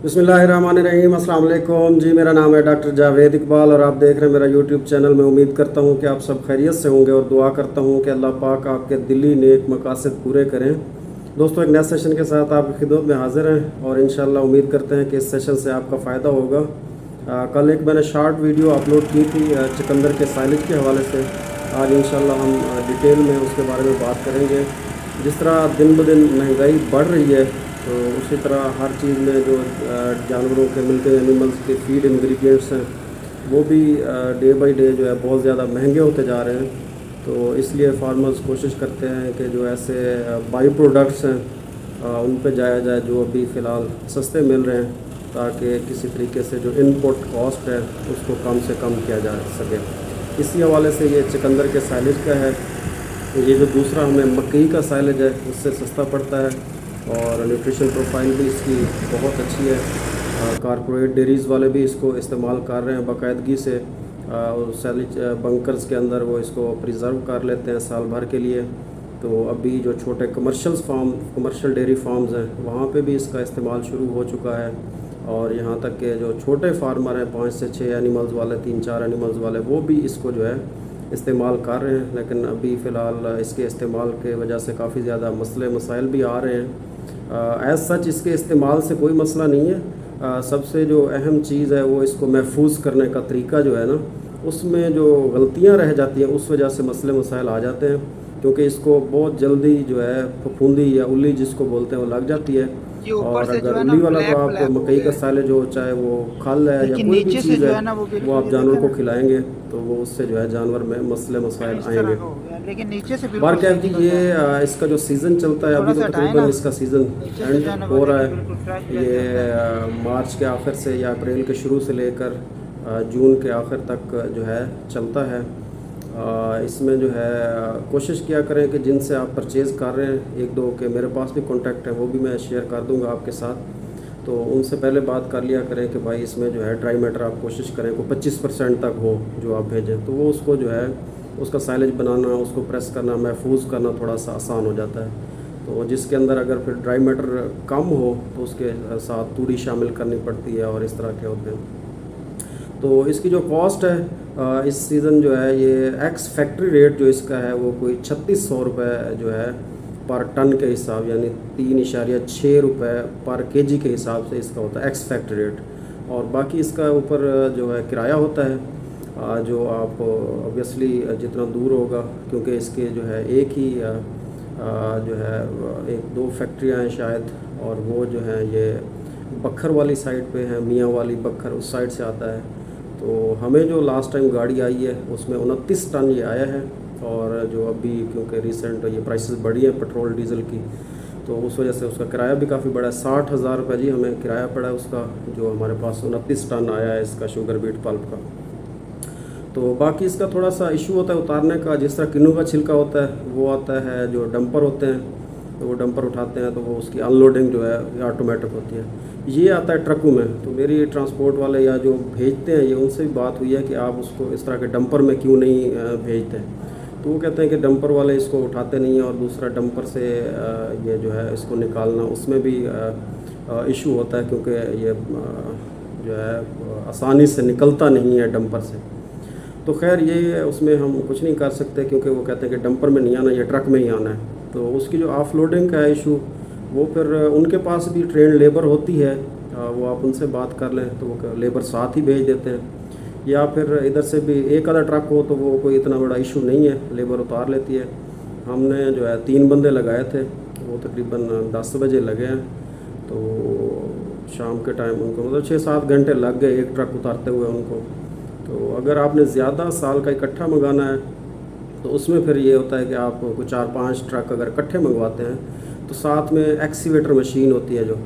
बिस्मिल्लाहिर्रहमानिर्रहीम। अस्सलाम वालेकुम जी। मेरा नाम है डॉक्टर जावेद इकबाल और आप देख रहे हैं मेरा यूट्यूब चैनल। मैं उम्मीद करता हूं कि आप सब खैरियत से होंगे और दुआ करता हूं कि अल्लाह पाक आपके दिली नेक मकासद पूरे करें। दोस्तों, एक नए सेशन के साथ आपकी खिदमत में हाजिर हैं और इंशाल्लाह उम्मीद करते हैं कि इस सेशन से आपका फ़ायदा होगा। कल एक मैंने शॉर्ट वीडियो अपलोड की थी चुकंदर के साइलेज के हवाले से। आज इंशाल्लाह हम डिटेल में उसके बारे में बात करेंगे। जिस तरह दिन ब दिन महंगाई बढ़ रही है तो उसी तरह हर चीज़ में जो जानवरों के मिलते हैं एनिमल्स के फीड इंग्रेडिएंट्स हैं वो भी डे बाय डे जो है बहुत ज़्यादा महंगे होते जा रहे हैं। तो इसलिए फार्मर्स कोशिश करते हैं कि जो ऐसे बाई प्रोडक्ट्स हैं उन पे जाया जाए जो अभी फ़िलहाल सस्ते मिल रहे हैं, ताकि किसी तरीके से जो इनपुट कॉस्ट है उसको कम से कम किया जा सके। इसी हवाले से ये चुकंदर के साइलेज का है। ये जो दूसरा हमें मकई का साइलेज है उससे सस्ता पड़ता है और न्यूट्रिशन प्रोफाइल भी इसकी बहुत अच्छी है। कॉर्पोरेट डेयरीज़ वाले भी इसको इस्तेमाल कर रहे हैं बाकायदगी से। सैलिज बंकर्स के अंदर वो इसको प्रिजर्व कर लेते हैं साल भर के लिए। तो अभी जो छोटे कमर्शियल डेयरी फार्म्स हैं वहाँ पे भी इसका इस्तेमाल शुरू हो चुका है। और यहाँ तक कि जो छोटे फार्मर हैं 5 से 6 एनिमल्स वाले, 3-4 एनिमल्स वाले, वो भी इसको जो है इस्तेमाल कर रहे हैं। लेकिन अभी फ़िलहाल इसके इस्तेमाल के वजह से काफ़ी ज़्यादा मसले मसाइल भी आ रहे हैं। एज़ सच इसके इस्तेमाल से कोई मसला नहीं है। सबसे जो अहम चीज़ है वो इसको महफूज करने का तरीका जो है ना, उसमें जो गलतियां रह जाती हैं उस वजह से मसले मसाइल आ जाते हैं। क्योंकि इसको बहुत जल्दी जो है फफूंदी या उल्ली जिसको बोलते हैं वो लग जाती है। और अगर उल्ली वाला तो आप मकई का साइलेज हो, चाहे वो खल है या कोई भी चीज़ है, वो आप जानवर को खिलाएंगे तो वो उससे जो है जानवर में मसले मसाइल आएंगे। लेकिन नीचे से बार क्या है कि ये इसका जो सीज़न चलता है, अभी तो तकरीबन इसका सीज़न एंड हो रहा है। ये मार्च के आखिर से या अप्रैल के शुरू से लेकर जून के आखिर तक जो है चलता है। इसमें जो है कोशिश किया करें कि जिनसे आप परचेज़ कर रहे हैं, एक दो के मेरे पास भी कॉन्टैक्ट है, वो भी मैं शेयर कर दूंगा आपके साथ। तो उनसे पहले बात कर लिया करें कि भाई इसमें जो है ड्राई मैटर आप कोशिश करें को 25% तक हो जो आप भेजें, तो वो उसको जो है उसका साइलेज बनाना, उसको प्रेस करना, महफूज करना थोड़ा सा आसान हो जाता है। तो जिसके अंदर अगर फिर ड्राई मैटर कम हो तो उसके साथ तूड़ी शामिल करनी पड़ती है और इस तरह के होते हैं। तो इसकी जो कॉस्ट है इस सीज़न जो है ये एक्स फैक्ट्री रेट जो इसका है वो कोई 3600 रुपये जो है पर टन के हिसाब, यानी 3.6 रुपये पर केजी के हिसाब से इसका होता है एक्स फैक्ट्री रेट। और बाकी इसका ऊपर जो है किराया होता है जो आप ऑब्वियसली जितना दूर होगा, क्योंकि इसके जो है एक ही जो है 1-2 फैक्ट्रियाँ हैं शायद, और वो जो है ये बखर वाली साइड पे है, मियाँ वाली बखर उस साइड से आता है। तो हमें जो लास्ट टाइम गाड़ी आई है उसमें 29 टन ये आया है। और जो अभी क्योंकि रिसेंट ये प्राइसेस बढ़ी हैं पेट्रोल डीज़ल की, तो उस वजह से उसका किराया भी काफ़ी बड़ा है। 60,000 रुपये जी हमें किराया पड़ा है उसका, जो हमारे पास 29 टन आया है इसका शुगर बीट पल्प का। तो बाकी इसका थोड़ा सा इशू होता है उतारने का। जिस तरह किन्नू का छिलका होता है वो आता है, जो डंपर होते हैं तो वो डंपर उठाते हैं तो वो उसकी अनलोडिंग जो है ऑटोमेटिक होती है। ये आता है ट्रकों में। तो मेरी ट्रांसपोर्ट वाले या जो भेजते हैं ये उनसे भी बात हुई है कि आप उसको इस तरह के डंपर में क्यों नहीं भेजते। तो वो कहते हैं कि डंपर वाले इसको उठाते नहीं हैं, और दूसरा डंपर से ये जो है इसको निकालना उसमें भी इशू होता है, क्योंकि ये जो है आसानी से निकलता नहीं है डंपर से। तो खैर ये उसमें हम कुछ नहीं कर सकते, क्योंकि वो कहते हैं कि डंपर में नहीं आना, ये ट्रक में ही आना है। तो उसकी जो ऑफलोडिंग का इशू, वो फिर उनके पास भी ट्रेन लेबर होती है, वो आप उनसे बात कर लें तो वो लेबर साथ ही भेज देते हैं। या फिर इधर से भी एक आधा ट्रक हो तो वो कोई इतना बड़ा इशू नहीं है, लेबर उतार लेती है। हमने जो है 3 बंदे लगाए थे, वो तकरीबन 10 बजे लगे हैं। तो शाम के टाइम उनको मतलब 6-7 घंटे लग गए एक ट्रक उतारते हुए उनको। तो अगर आपने ज़्यादा साल का इकट्ठा मंगाना है तो उसमें फिर ये होता है कि आप 4-5 ट्रक अगर इकट्ठे मंगवाते हैं तो साथ में एक्सीवेटर मशीन होती है जो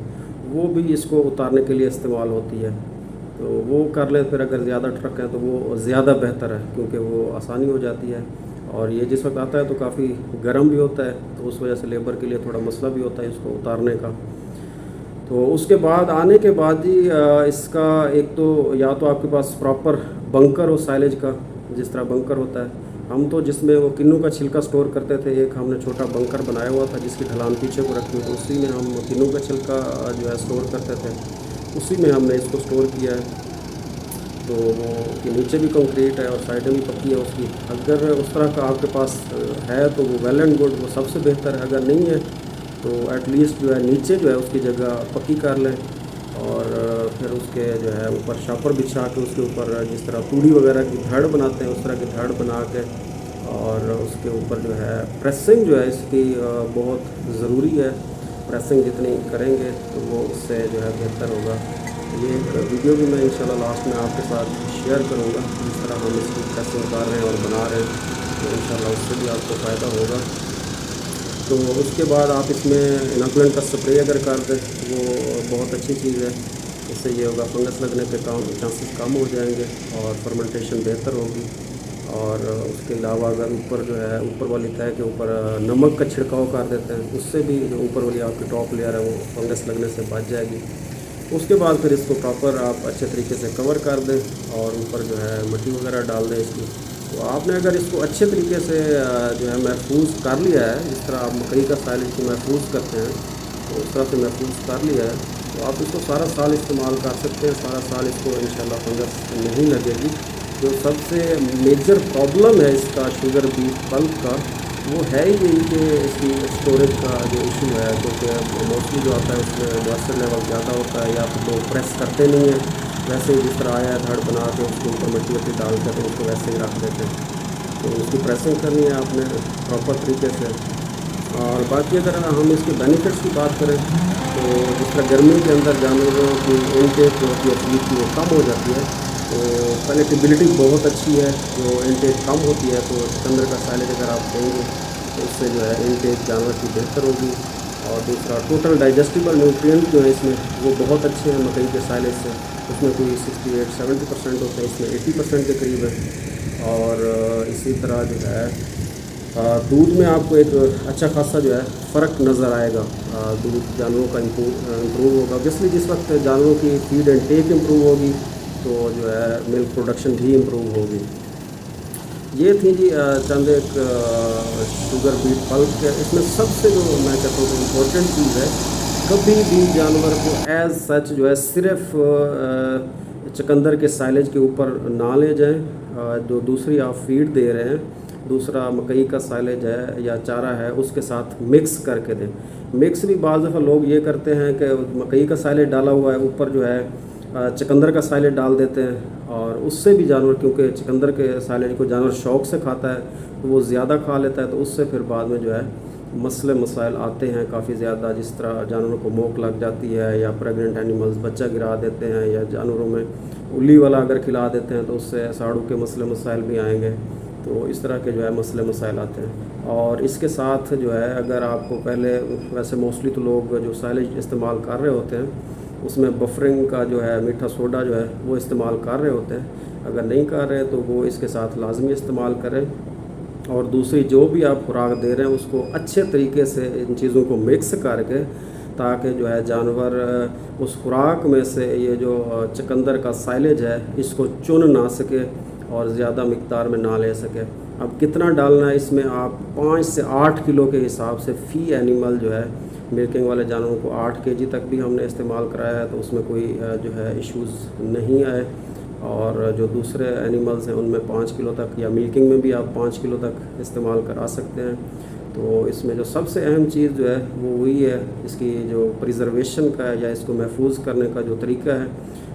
वो भी इसको उतारने के लिए इस्तेमाल होती है। तो वो कर ले फिर अगर ज़्यादा ट्रक हैं तो वो ज़्यादा बेहतर है, क्योंकि वो आसानी हो जाती है। और ये जिस वक्त आता है तो काफ़ी गर्म भी होता है, तो उस वजह से लेबर के लिए थोड़ा मसला भी होता है इसको उतारने का। तो उसके बाद आने के बाद ही इसका एक तो या तो आपके पास प्रॉपर बंकर हो साइलेज का, जिस तरह बंकर होता है। हम तो जिसमें वो किन्नू का छिलका स्टोर करते थे, एक हमने छोटा बंकर बनाया हुआ था जिसकी ढलान पीछे को रखी हुई, तो उसी में हम किन्नू का छिलका जो है स्टोर करते थे। उसी में हमने इसको स्टोर किया है। तो वो कि नीचे भी कंक्रीट है और साइडें भी पक्की है उसकी। अगर उस तरह का आपके पास है तो वो वेल एंड गुड, वो सबसे बेहतर है। अगर नहीं है तो एटलीस्ट जो है नीचे जो है उसकी जगह पक्की कर लें, और फिर उसके जो है ऊपर शापर बिछा के उसके ऊपर जिस तरह तूड़ी वगैरह की धड़ बनाते हैं उस तरह की धड़ बना के, और उसके ऊपर जो है प्रेसिंग जो है इसकी बहुत ज़रूरी है। प्रेसिंग जितनी करेंगे तो वो उससे जो है बेहतर होगा। ये वीडियो भी मैं इंशाल्लाह लास्ट में आपके साथ शेयर करूँगा, जिस तरह हम इसकी प्रेसिंग कर रहे हैं और बना रहे हैं, तो इंशाल्लाह उससे भी आपको फ़ायदा होगा। तो उसके बाद आप इसमें इनोकुलेंट का स्प्रे अगर कर दें वो बहुत अच्छी चीज़ है। इससे ये होगा फंगस लगने के चांसेस कम हो जाएंगे और फर्मेंटेशन बेहतर होगी। और उसके अलावा अगर ऊपर जो है ऊपर वाली तह के ऊपर नमक का छिड़काव कर देते हैं, उससे भी जो ऊपर वाली आपकी टॉप लेयर है वो फंगस लगने से बच जाएगी। उसके बाद फिर इसको प्रॉपर आप अच्छे तरीके से कवर कर दें और ऊपर जो है मिट्टी वगैरह डाल दें इसकी। तो आपने अगर इसको अच्छे तरीके से जो है महफूज कर लिया है, जिस तरह आप मकई का साइलेज को महफूज करते हैं तो उस तरह से महफूज कर लिया है, तो आप इसको सारा साल इस्तेमाल कर सकते हैं। सारा साल इसको इंशाल्लाह फंगस नहीं लगेगी। जो सबसे मेजर प्रॉब्लम है इसका शुगर बीट पल्प का, वो है ही यही कि इसकी स्टोरेज का जो इशू है, क्योंकि मोस्टली जो आता है उसमें मॉइस्चर लेवल ज़्यादा होता है, या फिर लोग प्रेस करते नहीं हैं। वैसे ही जिस तरह आया है धड़ बना के उसके ऊपर मिट्टी वट्टी डाल के तो उसको वैसे ही रख देते हैं। तो उसकी प्रेसिंग करनी है आपने प्रॉपर तरीके से। और बाकी अगर हम इसके बेनिफिट्स की बात करें तो जिस तरह गर्मी के अंदर जानवरों की इनटेक जो होती है फीड की वो कम हो जाती है, तो पैलेटेबिलिटी बहुत अच्छी है। जो इनटेक कम होती है तो चुकंदर का साइलेज अगर आप देंगे तो उससे जो है इनटेक जानवर की बेहतर होगी। और दूसरा टोटल डाइजेस्टिबल न्यूट्रिएंट जो है इसमें वो बहुत अच्छे हैं मकई के साइलेज से। उसमें कोई 68-70% होते हैं, इसमें 80% के करीब है। और इसी तरह जो है दूध में आपको एक अच्छा खासा जो है फ़र्क नज़र आएगा। दूध जानवरों का इम्प्रूव होगा। ऑब्वियसली जिस वक्त जानवरों की फीड इनटेक इम्प्रूव होगी तो जो है मिल्क प्रोडक्शन भी इम्प्रूव होगी। ये थी जी चंद एक शुगर बीट पल्प के। इसमें सबसे जो मैं कहता हूँ इम्पोर्टेंट चीज़ है, कभी भी जानवर को एज सच जो है सिर्फ चुकंदर के साइलेज के ऊपर ना ले जाएं। जो दूसरी आप फीड दे रहे हैं, दूसरा मकई का साइलेज है या चारा है, उसके साथ मिक्स करके दें। मिक्स भी बाज़ दफ़ा लोग ये करते हैं कि मकई का साइलेज डाला हुआ है, ऊपर जो है चुकंदर का साइलेज डाल देते हैं, और उससे भी जानवर, क्योंकि चुकंदर के साइलेज को जानवर शौक़ से खाता है तो वो ज़्यादा खा लेता है, तो उससे फिर बाद में जो है मसले मसाइल आते हैं काफ़ी ज़्यादा। जिस तरह जानवरों को मोक लग जाती है, या प्रेग्नेंट एनिमल्स बच्चा गिरा देते हैं, या जानवरों में उल्ली वाला अगर खिला देते हैं तो उससे साड़ू के मसले मसाइल भी आएंगे। तो इस तरह के जो है मसले मसाइल आते हैं। और इसके साथ जो है अगर आपको पहले, वैसे मोस्टली तो लोग जो साइलेज इस्तेमाल कर रहे होते हैं उसमें बफरिंग का जो है मीठा सोडा जो है वो इस्तेमाल कर रहे होते हैं। अगर नहीं कर रहे तो वो इसके साथ लाजमी इस्तेमाल करें। और दूसरी जो भी आप खुराक दे रहे हैं उसको अच्छे तरीके से इन चीज़ों को मिक्स करके, ताकि जो है जानवर उस खुराक में से ये जो चुकंदर का साइलेज है इसको चुन ना सके और ज़्यादा मिक़दार में ना ले सके। अब कितना डालना है इसमें, आप 5 से 8 किलो के हिसाब से फ़ी एनिमल जो है, मिल्किंग वाले जानवरों को 8 केजी तक भी हमने इस्तेमाल कराया है, तो उसमें कोई जो है इश्यूज़ नहीं आए। और जो दूसरे एनिमल्स हैं उनमें 5 किलो तक, या मिल्किंग में भी आप 5 किलो तक इस्तेमाल करा सकते हैं। तो इसमें जो सबसे अहम चीज़ जो है वो वही है, इसकी जो प्रिजर्वेशन का है या इसको महफूज करने का जो तरीका है,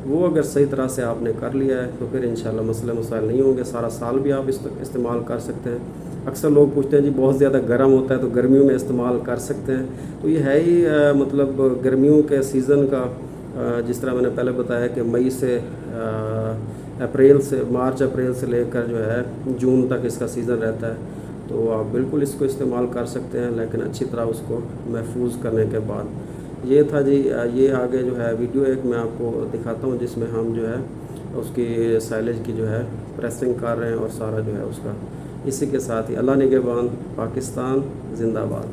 वो अगर सही तरह से आपने कर लिया है तो फिर इंशाल्लाह मसले मसाइल नहीं होंगे। सारा साल भी आप इस्तेमाल कर सकते हैं। अक्सर लोग पूछते हैं जी बहुत ज़्यादा गर्म होता है तो गर्मियों में इस्तेमाल कर सकते हैं, तो ये है ही मतलब गर्मियों के सीज़न का, जिस तरह मैंने पहले बताया कि मई से अप्रैल से, मार्च अप्रैल से लेकर जो है जून तक इसका सीज़न रहता है। तो आप बिल्कुल इसको इस्तेमाल कर सकते हैं, लेकिन अच्छी तरह उसको महफूज करने के बाद। ये था जी, ये आगे जो है वीडियो एक मैं आपको दिखाता हूँ जिसमें हम जो है उसकी साइलेज की जो है प्रेसिंग कर रहे हैं और सारा जो है उसका। इसी के साथ ही अल्लाह निगहबान, पाकिस्तान जिंदाबाद।